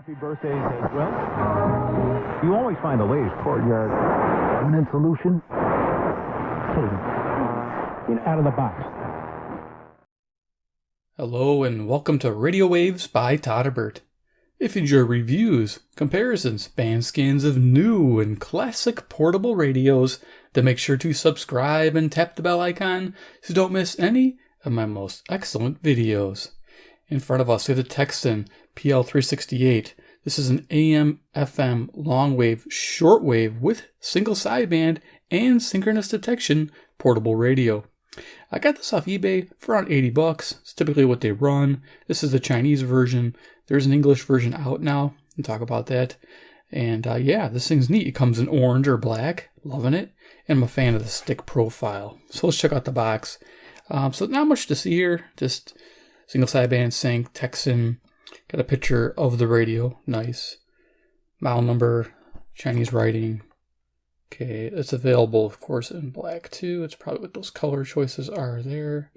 Happy birthdays as well. You always find the latest courtyard permanent solution. Out of the box. Hello and welcome to Radio Waves by todderbert. If you enjoy reviews, comparisons, band scans of new and classic portable radios, then make sure to subscribe and tap the bell icon so you don't miss any of my most excellent videos. In front of us we have the Tecsun PL-368. This is an AM/FM long-wave shortwave with single sideband and synchronous detection portable radio. I got this off eBay for around 80 bucks. It's typically what they run. This is the Chinese version. There's an English version out now. We'll talk about that. And yeah, this thing's neat. It comes in orange or black. Loving it. And I'm a fan of the Stic profile. So let's check out the box. So not much to see here. Just single sideband sync, Tecsun. Got a picture of the radio. Nice. Model number, Chinese writing. Okay, it's available, of course, in black too. It's probably what those color choices are there.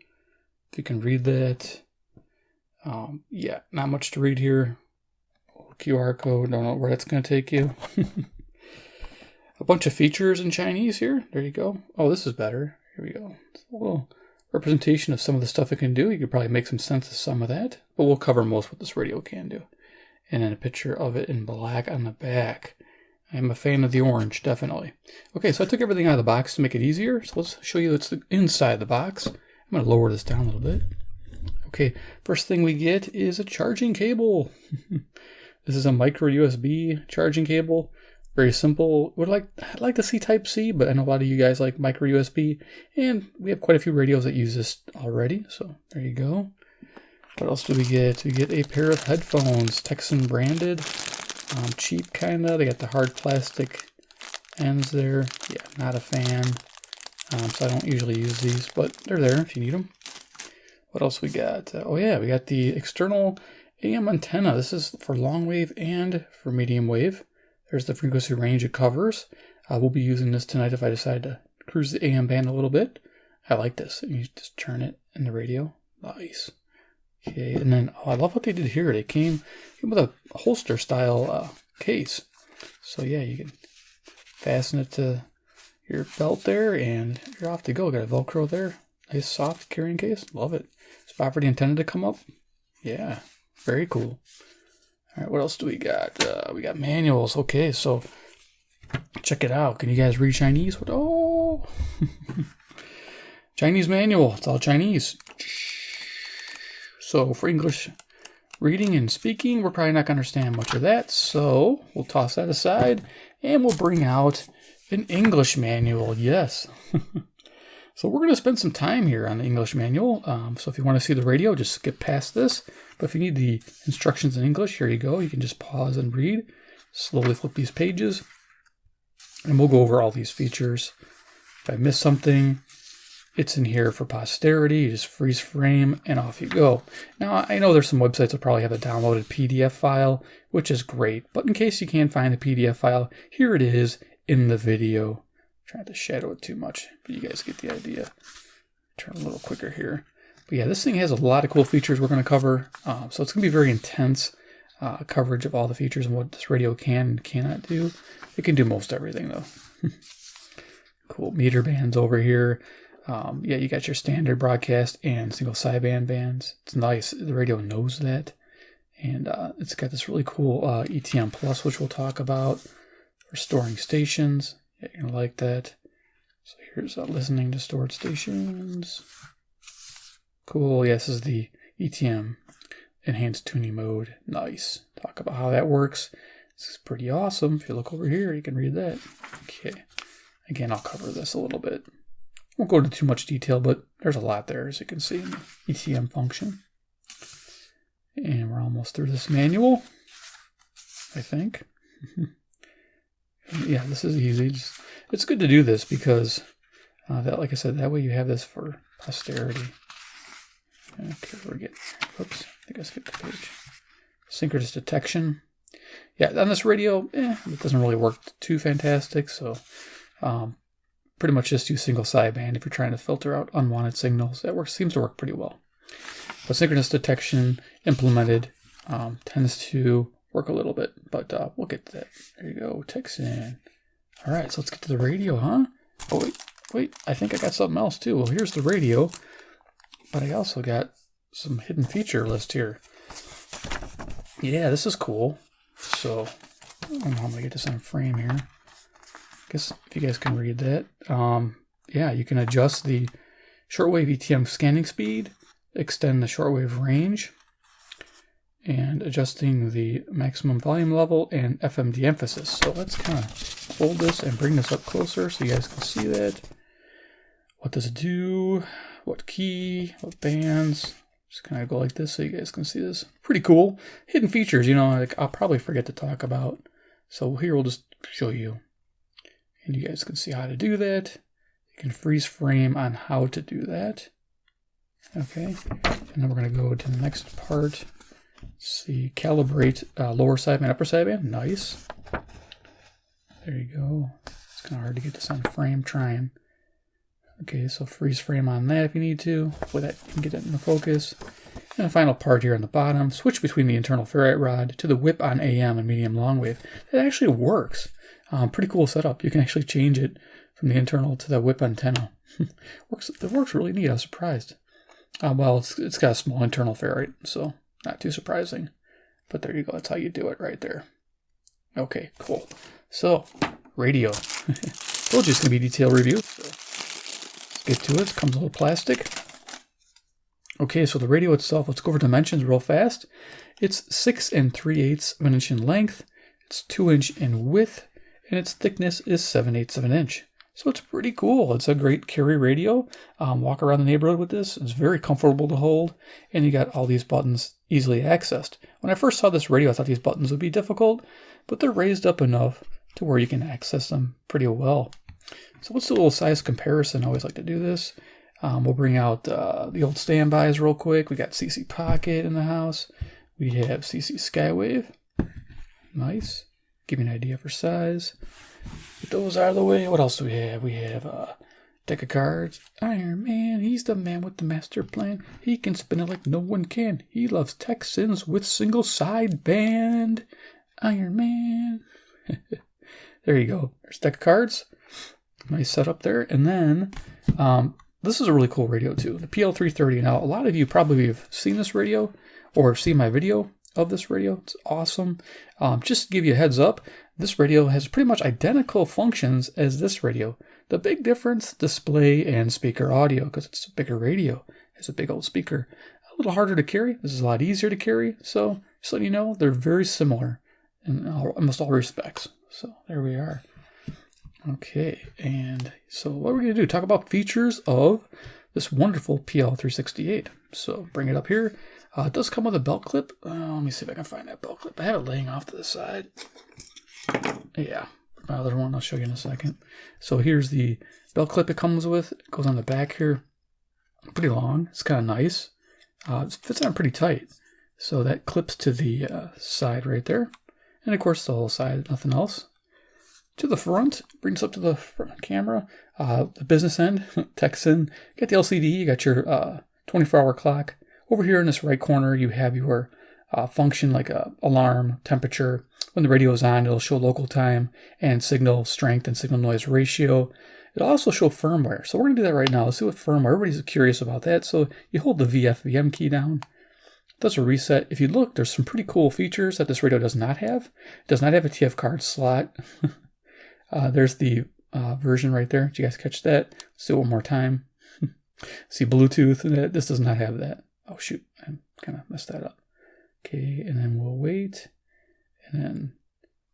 If you can read that. Yeah, not much to read here. QR code, don't know where that's going to take you. A bunch of features in Chinese here. There you go. Oh, this is better. Here we go. It's a little representation of some of the stuff it can do. You could probably make some sense of some of that, but we'll cover most what this radio can do. And then a picture of it in black on the back. I'm a fan of the orange, definitely. Okay, so I took everything out of the box to make it easier. So let's show you what's inside the box. I'm going to lower this down a little bit. Okay, first thing we get is a charging cable. This is a micro USB charging cable. Very simple. I'd like to see Type-C, but I know a lot of you guys like micro USB. And we have quite a few radios that use this already. So there you go. What else do we get? We get a pair of headphones, Tecsun branded. Cheap kind of. They got the hard plastic ends there. Yeah, not a fan. So I don't usually use these, but they're there if you need them. What else we got? Oh yeah, we got the external AM antenna. This is for long wave and for medium wave. There's the frequency range it covers. We'll be using this tonight if I decide to cruise the AM band a little bit. I like this. You just turn it in the radio. Nice. Okay, and then I love what they did here. They came with a holster style case. So yeah, you can fasten it to your belt there and you're off to go. Got a Velcro there. Nice soft carrying case. Love it. Spot for the antenna to come up. Yeah, very cool. All right, what else do we got? We got manuals. Okay, so check it out. Can you guys read Chinese? Oh, Chinese manual. It's all Chinese. So for English reading and speaking, we're probably not going to understand much of that. So we'll toss that aside and we'll bring out an English manual. Yes. So we're going to spend some time here on the English manual. So if you want to see the radio, just skip past this. But if you need the instructions in English, here you go. You can just pause and read. Slowly flip these pages. And we'll go over all these features. If I miss something, it's in here for posterity. You just freeze frame and off you go. Now, I know there's some websites that probably have a downloaded PDF file, which is great. But in case you can't find the PDF file, here it is in the video. I'm trying to shadow it too much, but you guys get the idea. Turn a little quicker here. But yeah, this thing has a lot of cool features we're going to cover. So it's going to be very intense coverage of all the features and what this radio can and cannot do. It can do most everything though. Cool meter bands over here. Yeah, you got your standard broadcast and single sideband bands. It's nice. The radio knows that. And it's got this really cool ETM Plus, which we'll talk about for storing stations. Yeah, you're going to like that. So here's listening to stored stations. Cool. Yeah, this is the ETM enhanced tuning mode. Nice. Talk about how that works. This is pretty awesome. If you look over here, you can read that. Okay. Again, I'll cover this a little bit. Won't go into too much detail, but there's a lot there, as you can see in the ETM function. And we're almost through this manual, I think. Yeah, this is easy. It's good to do this because, that, like I said, that way you have this for posterity. Okay, we're getting, oops, I think I skipped the page. Synchronous detection. Yeah, on this radio, it doesn't really work too fantastic, so pretty much just use single sideband if you're trying to filter out unwanted signals. That seems to work pretty well. But synchronous detection implemented tends to work a little bit, but we'll get to that. There you go, Tecsun. All right, so let's get to the radio, huh? Oh, wait, I think I got something else too. Well, here's the radio, but I also got some hidden feature list here. Yeah, this is cool. So, I don't know how I'm going to get this on frame here. I guess if you guys can read that. Yeah, you can adjust the shortwave ETM scanning speed, extend the shortwave range, and adjusting the maximum volume level and FM de-emphasis. So let's kind of hold this and bring this up closer so you guys can see that. What does it do? What key? What bands? Just kind of go like this so you guys can see this. Pretty cool. Hidden features, you know, like I'll probably forget to talk about. So here we'll just show you. And you guys can see how to do that. You can freeze frame on how to do that. Okay. And then we're going to go to the next part. See, calibrate lower sideband, upper sideband. Nice. There you go. It's kind of hard to get this on frame. Trying. Okay, so freeze frame on that if you need to. Hopefully that you can get it in the focus. And the final part here on the bottom. Switch between the internal ferrite rod to the whip on AM and medium long wave. It actually works. Pretty cool setup. You can actually change it from the internal to the whip antenna. It works really neat. I was surprised. Well, it's got a small internal ferrite, so not too surprising. But there you go. That's how you do it right there. Okay, cool. So, radio. Told you it's going to be a detailed review. So let's get to it. It comes with a little plastic. Okay, so the radio itself, let's go over dimensions real fast. It's 6 3/8 of an inch in length. It's 2 inch in width. And its thickness is 7/8 of an inch. So it's pretty cool. It's a great carry radio. Walk around the neighborhood with this. It's very comfortable to hold. And you got all these buttons easily accessed. When I first saw this radio, I thought these buttons would be difficult, but they're raised up enough to where you can access them pretty well. So let's do a little size comparison. I always like to do this. We'll bring out the old standbys real quick. We got CC Pocket in the house. We have CC Skywave. Nice. Give you an idea for size. Get those out of the way. What else do we have? We have a deck of cards. Iron Man, he's the man with the master plan. He can spin it like no one can. He loves Texans with single sideband. Iron Man. There you go. There's a deck of cards. Nice setup there. And then this is a really cool radio too. The PL-330. Now, a lot of you probably have seen this radio or seen my video of this radio. It's awesome. Just to give you a heads up, this radio has pretty much identical functions as this radio. The big difference, display and speaker audio, because it's a bigger radio. It's a big old speaker. A little harder to carry. This is a lot easier to carry. So just letting you know, they're very similar in almost all respects. So there we are. Okay, and so what we're going to do, talk about features of this wonderful PL-368. So bring it up here. It does come with a belt clip. Let me see if I can find that belt clip. I have it laying off to the side. Yeah, my other one I'll show you in a second. So here's the belt clip it comes with. It goes on the back here. Pretty long. It's kind of nice. It fits on pretty tight. So that clips to the side right there. And of course the whole side, nothing else. To the front, brings up to the front camera. The business end, Tecsun. You got the LCD, you got your 24-hour clock. Over here in this right corner, you have your function like a alarm, temperature. When the radio is on, it'll show local time and signal strength and signal noise ratio. It'll also show firmware. So we're going to do that right now. Let's see what firmware. Everybody's curious about that. So you hold the VFVM key down. It does a reset. If you look, there's some pretty cool features that this radio does not have. It does not have a TF card slot. There's the version right there. Did you guys catch that? Let's do it one more time. See Bluetooth. This does not have that. Oh, shoot. I kind of messed that up. Okay, and then we'll wait. And then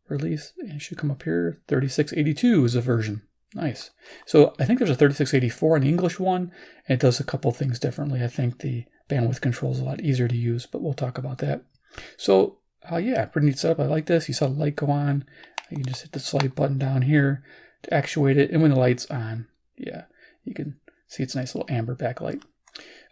release. And it should come up here. 3682 is a version. Nice. So I think there's a 3684 in the English one. And it does a couple things differently. I think the bandwidth control is a lot easier to use, but we'll talk about that. So, yeah, pretty neat setup. I like this. You saw the light go on. You can just hit the slight button down here to actuate it. And when the light's on, yeah, you can see it's a nice little amber backlight.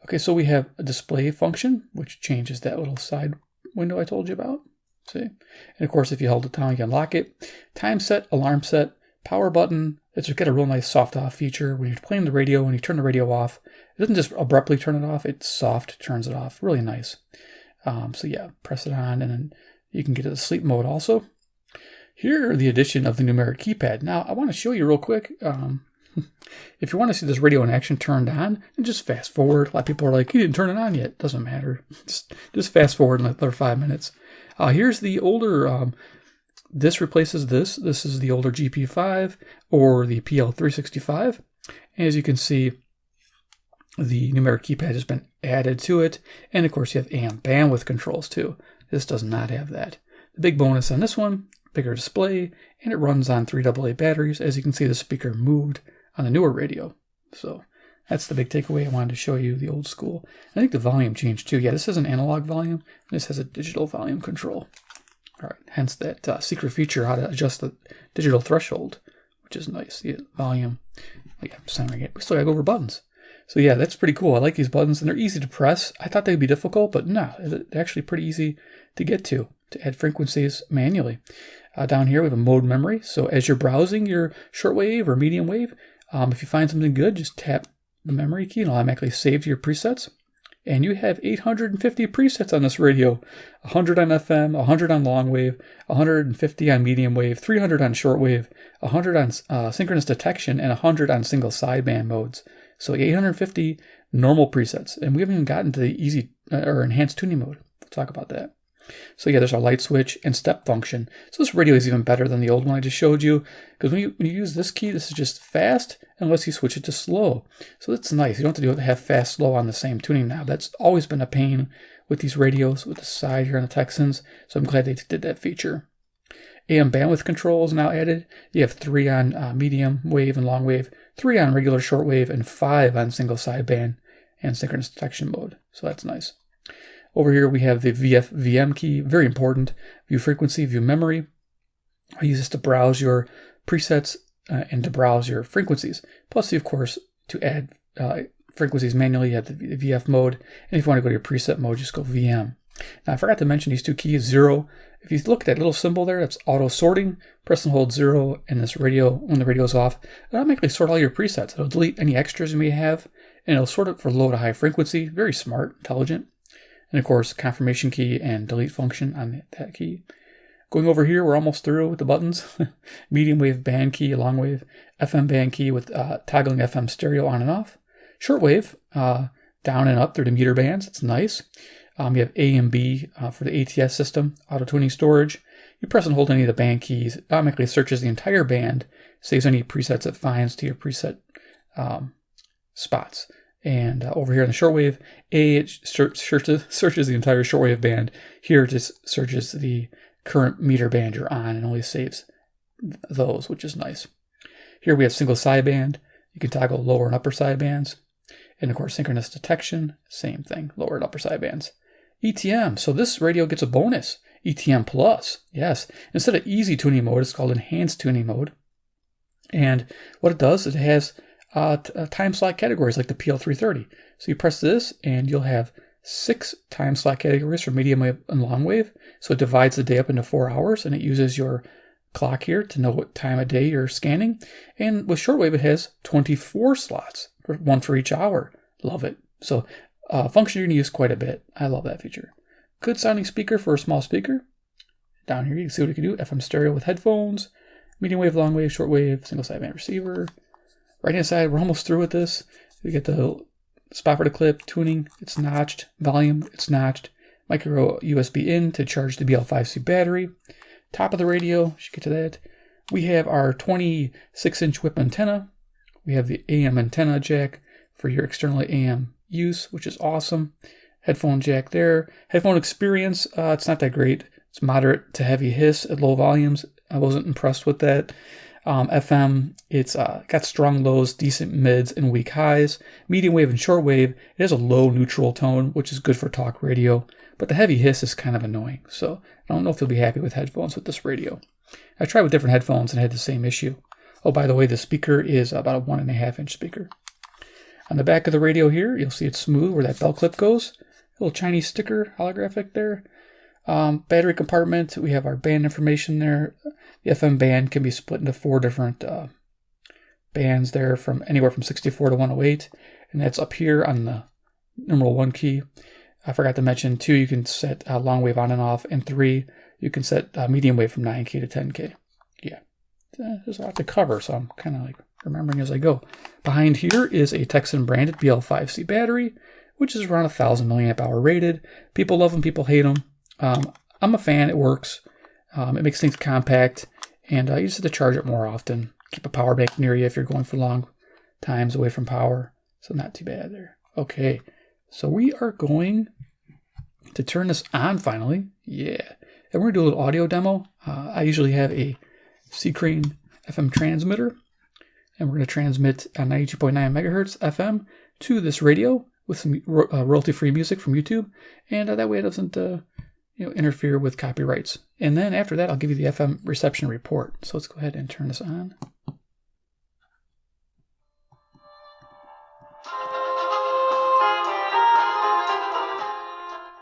Okay, so we have a display function, which changes that little side window I told you about. See? And of course, if you hold it down, you can lock it. Time set, alarm set, power button. It's got a real nice soft off feature. When you're playing the radio, when you turn the radio off, it doesn't just abruptly turn it off. It's soft, turns it off. Really nice. So yeah, press it on and then You can get to the sleep mode also. Here are the addition of the numeric keypad. Now, I want to show you real quick. If you want to see this radio in action turned on, and just fast forward. A lot of people are like, you didn't turn it on yet. Doesn't matter. Just fast forward another 5 minutes. Here's the older, this replaces this. This is the older GP5 or the PL-368. As you can see, the numeric keypad has been added to it. And of course, you have AM bandwidth controls too. This does not have that. The big bonus on this one, bigger display, and it runs on 3 AA batteries. As you can see, the speaker moved on the newer radio. So that's the big takeaway. I wanted to show you the old school. I think the volume changed too. Yeah, this is an analog volume. This has a digital volume control. All right, hence that secret feature, how to adjust the digital threshold, which is nice. The volume, like I'm centering it. We still gotta go over buttons. So yeah, that's pretty cool. I like these buttons, and they're easy to press. I thought they'd be difficult, but no, they're actually pretty easy to get to add frequencies manually. Down here, we have a mode memory. So as you're browsing your shortwave or medium wave, if you find something good, just tap the memory key and it'll automatically save to your presets. And you have 850 presets on this radio. 100 on FM, 100 on long wave, 150 on medium wave, 300 on shortwave, 100 on synchronous detection, and 100 on single sideband modes. So 850 normal presets. And we haven't even gotten to the easy or enhanced tuning mode. We'll talk about that. So yeah, there's our light switch and step function. So this radio is even better than the old one I just showed you, because when you use this key, this is just fast unless you switch it to slow. So that's nice. You don't have to have fast, slow on the same tuning knob. That's always been a pain with these radios, with the side here on the Tecsuns. So I'm glad they did that feature. AM bandwidth control is now added. You have 3 on medium wave and long wave, 3 on regular shortwave, and 5 on single sideband and synchronous detection mode. So that's nice. Over here we have the VM key, very important. View frequency, view memory. I use this to browse your presets and to browse your frequencies. Plus, of course, to add frequencies manually, you have the VF mode. And if you want to go to your preset mode, just go VM. Now, I forgot to mention these two keys, 0. If you look at that little symbol there, that's auto sorting. Press and hold 0, and this radio, when the radio is off, it'll automatically sort all your presets. It'll delete any extras you may have, and it'll sort it for low to high frequency. Very smart, intelligent. And of course, confirmation key and delete function on that key. Going over here, we're almost through with the buttons. Medium wave band key, long wave, FM band key with toggling FM stereo on and off. Shortwave, down and up through the meter bands. It's nice. You have A and B for the ATS system, auto tuning storage. You press and hold any of the band keys. It automatically searches the entire band, saves any presets it finds to your preset spots. And over here in the shortwave, A, it searches the entire shortwave band. Here, it just searches the current meter band you're on and only saves those, which is nice. Here we have single sideband. You can toggle lower and upper sidebands. And of course, synchronous detection, same thing, lower and upper sidebands. ETM, so this radio gets a bonus. ETM Plus, yes. Instead of easy tuning mode, it's called enhanced tuning mode. And what it does, it has time slot categories like the PL-330. So you press this and you'll have 6 time slot categories for medium wave and long wave. So it divides the day up into 4 hours, and it uses your clock here to know what time of day you're scanning. And with shortwave, it has 24 slots, one for each hour. Love it. So function you're going to use quite a bit. I love that feature. Good sounding speaker for a small speaker. Down here you can see what it can do. FM stereo with headphones, medium wave, long wave, shortwave, single sideband receiver. Right hand side, we're almost through with this. We get the spot for the clip, tuning, it's notched, volume, it's notched, micro USB in to charge the BL5C battery. Top of the radio, should get to that. We have our 26-inch whip antenna. We have the AM antenna jack for your external AM use, which is awesome. Headphone jack there. Headphone experience, it's not that great. It's moderate to heavy hiss at low volumes. I wasn't impressed with that. FM, it's got strong lows, decent mids, and weak highs. Medium wave and short wave, it has a low neutral tone, which is good for talk radio. But the heavy hiss is kind of annoying, so I don't know if you'll be happy with headphones with this radio. I tried with different headphones and had the same issue. Oh, by the way, the speaker is about a 1.5-inch speaker. On the back of the radio here, you'll see it's smooth where that bell clip goes. A little Chinese sticker, holographic there. Battery compartment, we have our band information there. The FM band can be split into 4 different bands there, from anywhere from 64 to 108. And that's up here on the numeral 1 key. I forgot to mention 2, you can set long wave on and off. And 3, You can set medium wave from 9K to 10K. Yeah, there's a lot to cover, so I'm kind of like remembering as I go. Behind here is a Tecsun branded PL-368 battery, which is around 1,000 milliamp hour rated. People love them, people hate them. I'm a fan, it works. It makes things compact, and you just have to charge it more often. Keep a power bank near you if you're going for long times away from power. So not too bad there. Okay, so we are going to turn this on finally. Yeah, and we're going to do a little audio demo. I usually have a C-Crane FM transmitter, and we're going to transmit 92.9 megahertz FM to this radio with some royalty-free music from YouTube, and that way it doesn't interfere with copyrights. And then after that, I'll give you the FM reception report. So let's go ahead and turn this on.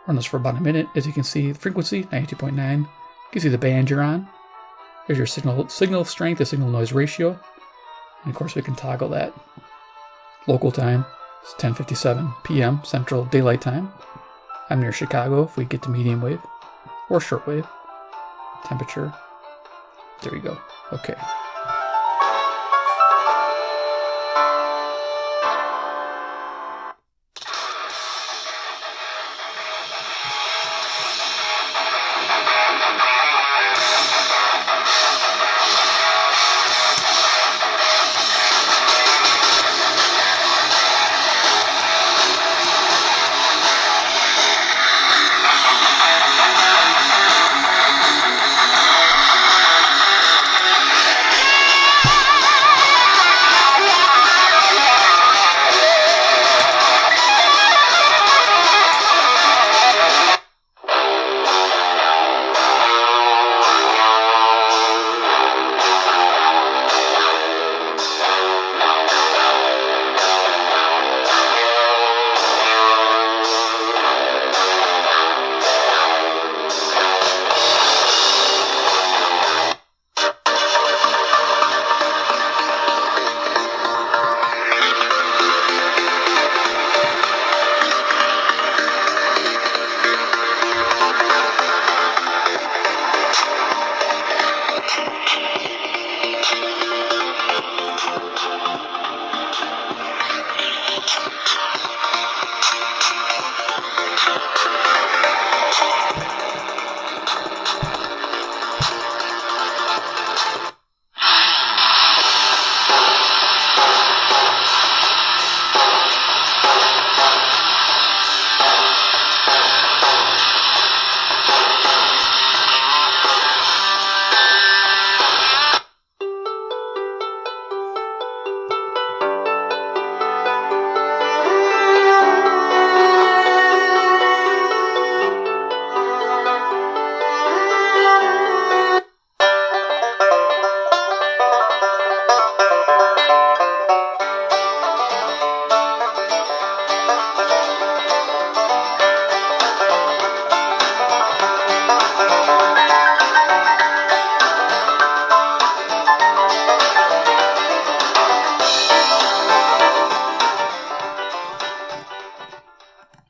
Run this for about a minute. As you can see, the frequency 92.9 gives you the band you're on. There's your signal strength, the signal noise ratio, and of course we can toggle that. Local time is 10:57 p.m. Central Daylight Time. I'm near Chicago if we get to medium wave or shortwave. Temperature. There we go. Okay.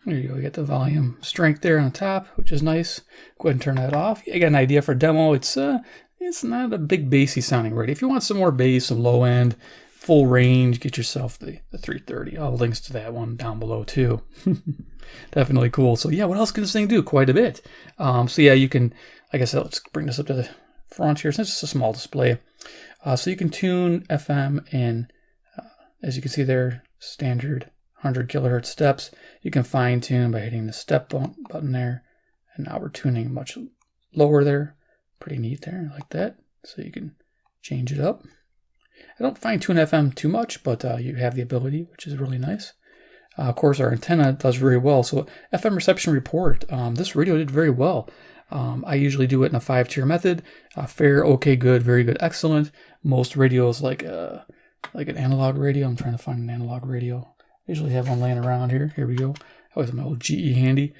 There you go, we get the volume strength there on top, which is nice. Go ahead and turn that off. You got an idea for a demo. It's not a big bassy sounding radio. If you want some more bass, some low end, full range, get yourself the 330. All links to that one down below too. Definitely cool. So yeah, what else can this thing do? Quite a bit. So yeah, you can, like I said, let's bring this up to the front here since it's a small display. So you can tune FM and as you can see there, standard 100 kilohertz steps. You can fine tune by hitting the step button there. And now we're tuning much lower there. Pretty neat there, like that. So you can change it up. I don't fine tune FM too much, but you have the ability, which is really nice. Of course, our antenna does very well. So FM reception report, this radio did very well. I usually do it in a 5-tier method. Fair, okay, good, very good, excellent. Most radios like an analog radio. I'm trying to find an analog radio. I usually have one laying around here. Here we go. I always have my old GE handy.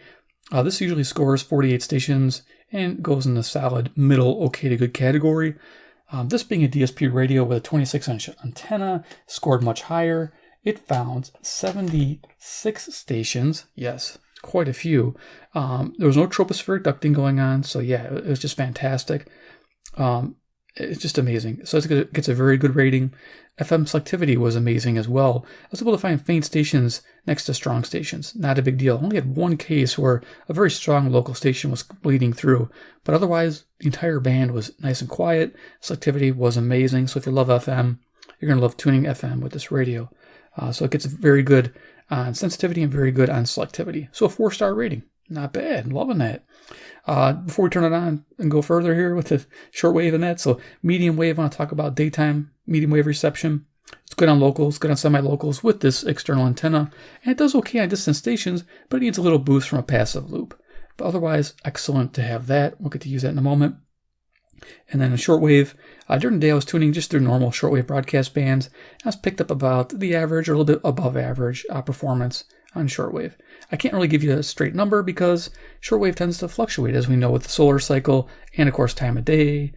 This usually scores 48 stations and goes in the solid middle, okay to good category. This being a DSP radio with a 26-inch antenna, scored much higher. It found 76 stations. Yes, quite a few. There was no tropospheric ducting going on, so yeah, it was just fantastic. It's just amazing. So it gets a very good rating. FM selectivity was amazing as well. I was able to find faint stations next to strong stations. Not a big deal. I only had one case where a very strong local station was bleeding through, but otherwise the entire band was nice and quiet. Selectivity was amazing. So if you love FM, you're going to love tuning FM with this radio. So it gets very good on sensitivity and very good on selectivity. So a 4-star rating. Not bad. Loving that. Before we turn it on and go further here with the shortwave and that, so medium wave, I want to talk about daytime medium wave reception. It's good on locals, good on semi-locals with this external antenna, and it does okay on distant stations, but it needs a little boost from a passive loop. But otherwise, excellent to have that. We'll get to use that in a moment. And then a shortwave, during the day I was tuning just through normal shortwave broadcast bands. I was picked up about the average or a little bit above average performance on shortwave. I can't really give you a straight number because shortwave tends to fluctuate, as we know, with the solar cycle and, of course, time of day,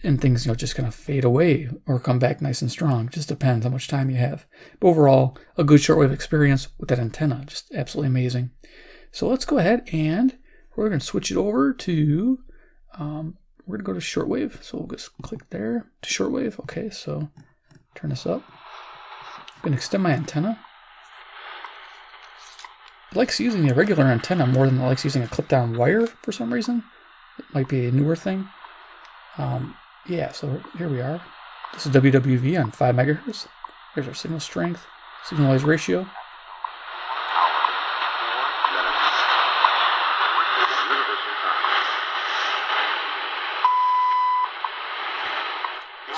and things, just kind of fade away or come back nice and strong. Just depends how much time you have. But overall, a good shortwave experience with that antenna, just absolutely amazing. So let's go ahead and we're going to switch it over to, we're going to go to shortwave. So we'll just click there to shortwave. Okay, so turn this up. I'm going to extend my antenna. It likes using a regular antenna more than it likes using a clip-down wire for some reason. It might be a newer thing. Yeah, so here we are. This is WWV on 5 megahertz. Here's our signal strength, signal noise ratio.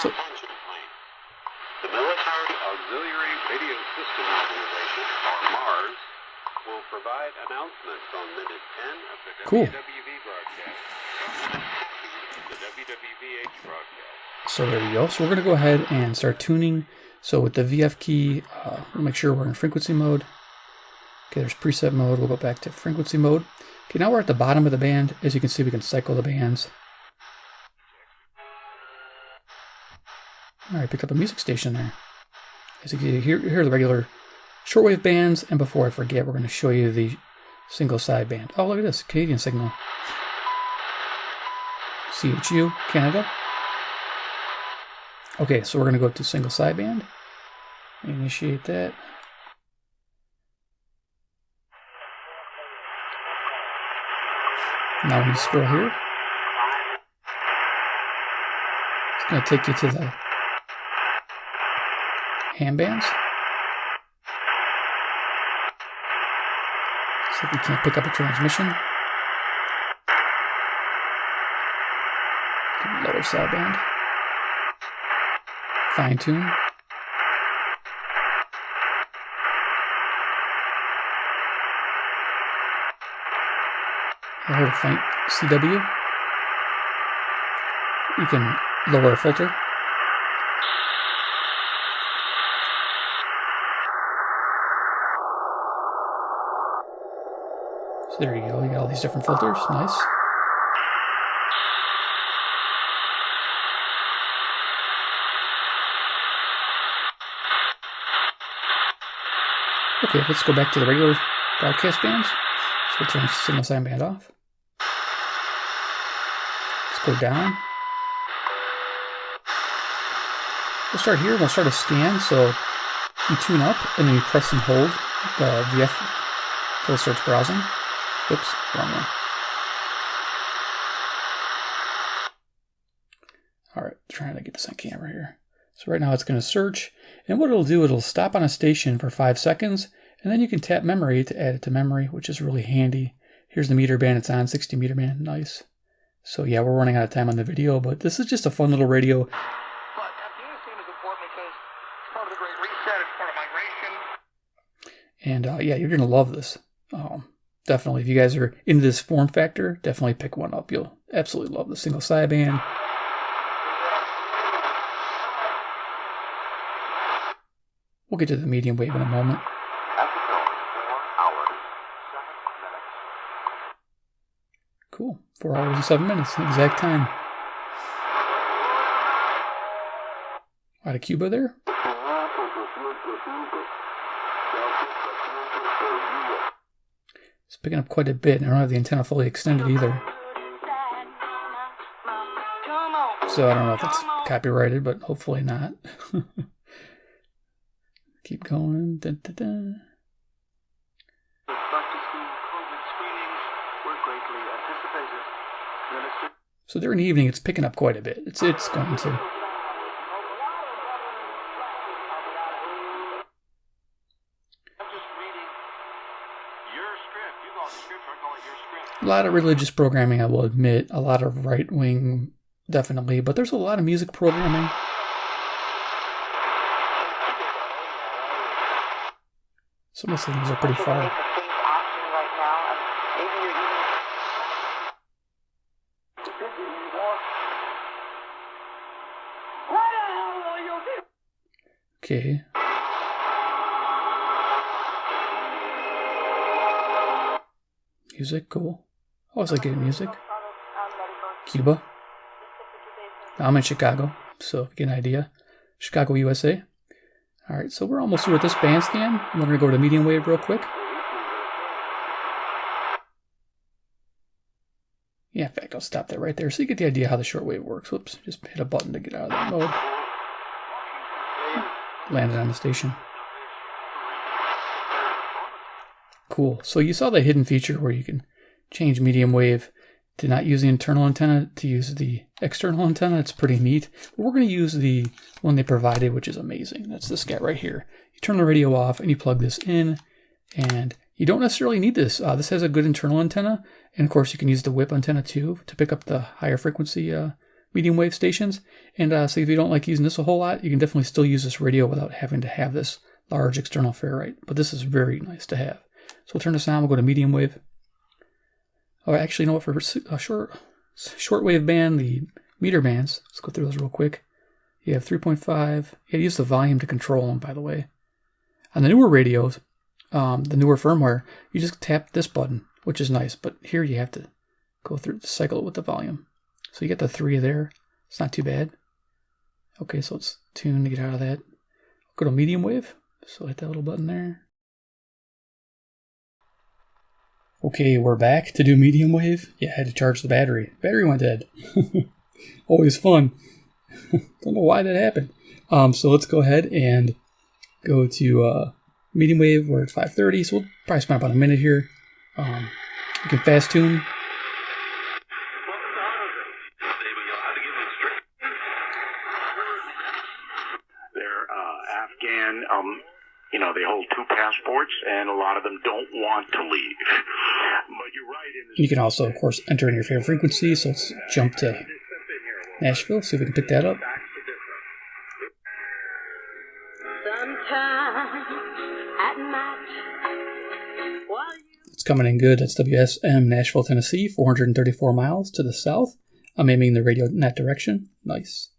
So, the Military Auxiliary Radio System Organization, or MARS, will provide announcements on minute 10 of the cool. WWV broadcast. The WWVH broadcast. So there you go. So we're going to go ahead and start tuning. So with the VF key, we'll make sure we're in frequency mode. Okay, there's preset mode. We'll go back to frequency mode. Okay, now we're at the bottom of the band. As you can see, we can cycle the bands. All right, picked up a music station there. As you can hear the regular shortwave bands, and before I forget, we're going to show you the single sideband. Oh, look at this, Canadian signal. CHU, Canada. Okay, so we're going to go to single sideband. Initiate that. Now when you scroll here, it's going to take you to the ham bands. See if we can't pick up a transmission. Lower sideband. Fine tune. I heard a faint CW. You can lower a filter. So there you go. You got all these different filters. Nice. Okay, let's go back to the regular broadcast bands. So we'll turn signal sideband off. Let's go down. We'll start here. We'll start a scan. So you tune up and then you press and hold the VF until it starts browsing. Oops, wrong one. All right, trying to get this on camera here. So right now it's going to search, and what it'll do, it'll stop on a station for 5 seconds, and then you can tap memory to add it to memory, which is really handy. Here's the meter band it's on, 60 meter band, nice. So yeah, we're running out of time on the video, but this is just a fun little radio. But Afghanistan is important because it's part of the Great Reset, it's part of migration. And yeah, you're going to love this. Definitely, if you guys are into this form factor, definitely pick one up. You'll absolutely love the single sideband. We'll get to the medium wave in a moment. Cool. 4 hours and 7 minutes, exact time. Out of Cuba there. It's picking up quite a bit, and I don't have the antenna fully extended either. So I don't know if it's copyrighted, but hopefully not. Keep going. Dun, dun, dun. So during the evening, it's picking up quite a bit. It's going to. A lot of religious programming, I will admit. A lot of right-wing, definitely. But there's a lot of music programming. Some of the signals are pretty far. Okay. Music, cool. I always like getting music. Cuba. I'm in Chicago, so get an idea. Chicago, USA. Alright, so we're almost through with this band scan. We're going to go to medium wave real quick. Yeah, in fact, I'll stop that right there so you get the idea how the shortwave works. Whoops, just hit a button to get out of that mode. Landed on the station. Cool. So you saw the hidden feature where you can change medium wave to not use the internal antenna, to use the external antenna. It's pretty neat. But we're going to use the one they provided, which is amazing. That's this guy right here. You turn the radio off and you plug this in, and you don't necessarily need this. This has a good internal antenna, and of course you can use the whip antenna too to pick up the higher frequency medium wave stations. And so if you don't like using this a whole lot, you can definitely still use this radio without having to have this large external ferrite. But this is very nice to have. So we'll turn this on. We'll go to medium wave. Oh, actually, you know what? For shortwave band, the meter bands, let's go through those real quick. You have 3.5. You use the volume to control them, by the way. On the newer radios, the newer firmware, you just tap this button, which is nice. But here you have to go through the cycle with the volume. So you get the 3 there. It's not too bad. Okay, so let's tune to get out of that. Go to medium wave. So hit that little button there. Okay, we're back to do medium wave. Yeah, I had to charge the battery. Battery went dead. Always fun. Don't know why that happened. So let's go ahead and go to medium wave. We're at 530, so we'll probably spend about a minute here. You can fast tune. They're Afghan. You know, they hold 2 passports, and a lot of them don't want to leave. But you're right. You can also, of course, enter in your favorite frequency. So let's jump to Nashville, see if we can pick that up. It's coming in good. That's WSM Nashville, Tennessee, 434 miles to the south. I'm aiming the radio in that direction. Nice.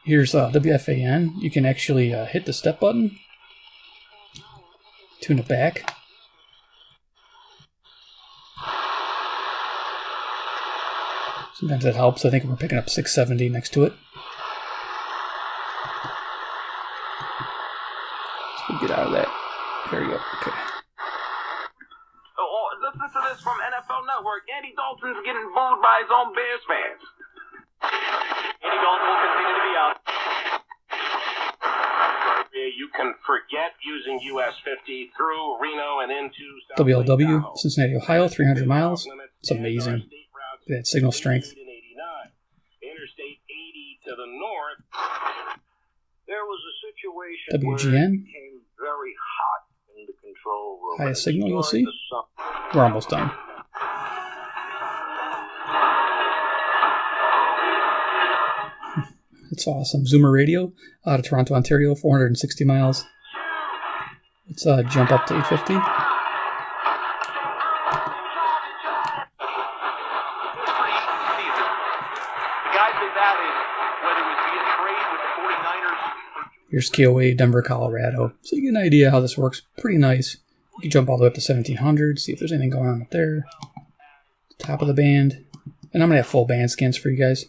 Here's WFAN. You can actually hit the step button, tune it back. Sometimes that helps. I think we're picking up 670 next to it. So we'll get out of that. There we go. Okay. Oh, listen to this from NFL Network. Andy Dalton's getting booed by his own Bears fans. Andy Dalton will continue to be out. You can forget using US 50 through Reno and into South WLW, Cincinnati, Ohio, 300 miles. It's amazing. That signal strength. Interstate 80 to the north. There was a situation WGN. where it became very hot in the control room. Highest signal you'll see. We're almost done. It's awesome. Zoomer radio out of Toronto, Ontario, 460 miles. Let's jump up to 850. Here's KOA, Denver, Colorado. So you get an idea how this works. Pretty nice. You can jump all the way up to 1700, see if there's anything going on up there. Top of the band. And I'm going to have full band scans for you guys.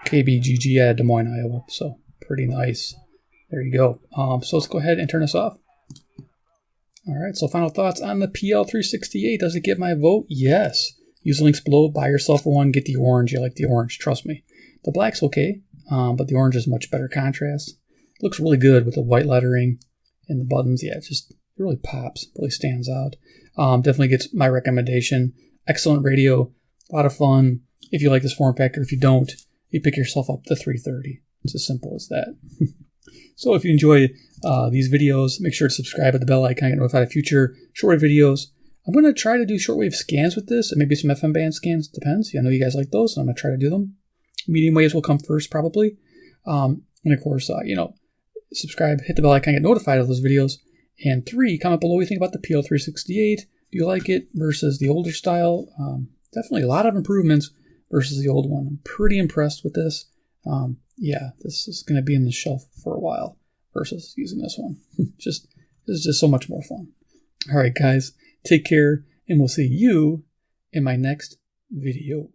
KBGG at Des Moines, Iowa. So pretty nice. There you go. So let's go ahead and turn this off. All right, so final thoughts on the PL-368. Does it get my vote? Yes. Use the links below. Buy yourself one. Get the orange. You like the orange. Trust me. The black's okay, but the orange is much better contrast. It looks really good with the white lettering and the buttons. Yeah, it really pops. Really stands out. Definitely gets my recommendation. Excellent radio. A lot of fun. If you like this form factor. If you don't, you pick yourself up the 330. It's as simple as that. So if you enjoy these videos, make sure to subscribe at the bell icon, get notified of future shortwave videos. I'm going to try to do shortwave scans with this, and maybe some FM band scans. Depends. I know you guys like those, so I'm going to try to do them. Medium waves will come first, probably. And of course, subscribe, hit the bell icon, get notified of those videos. And 3, comment below what you think about the PL-368. Do you like it versus the older style? Definitely a lot of improvements versus the old one. I'm pretty impressed with this. Yeah, this is going to be in the shelf for a while versus using this one. This is just so much more fun. All right, guys, take care, and we'll see you in my next video.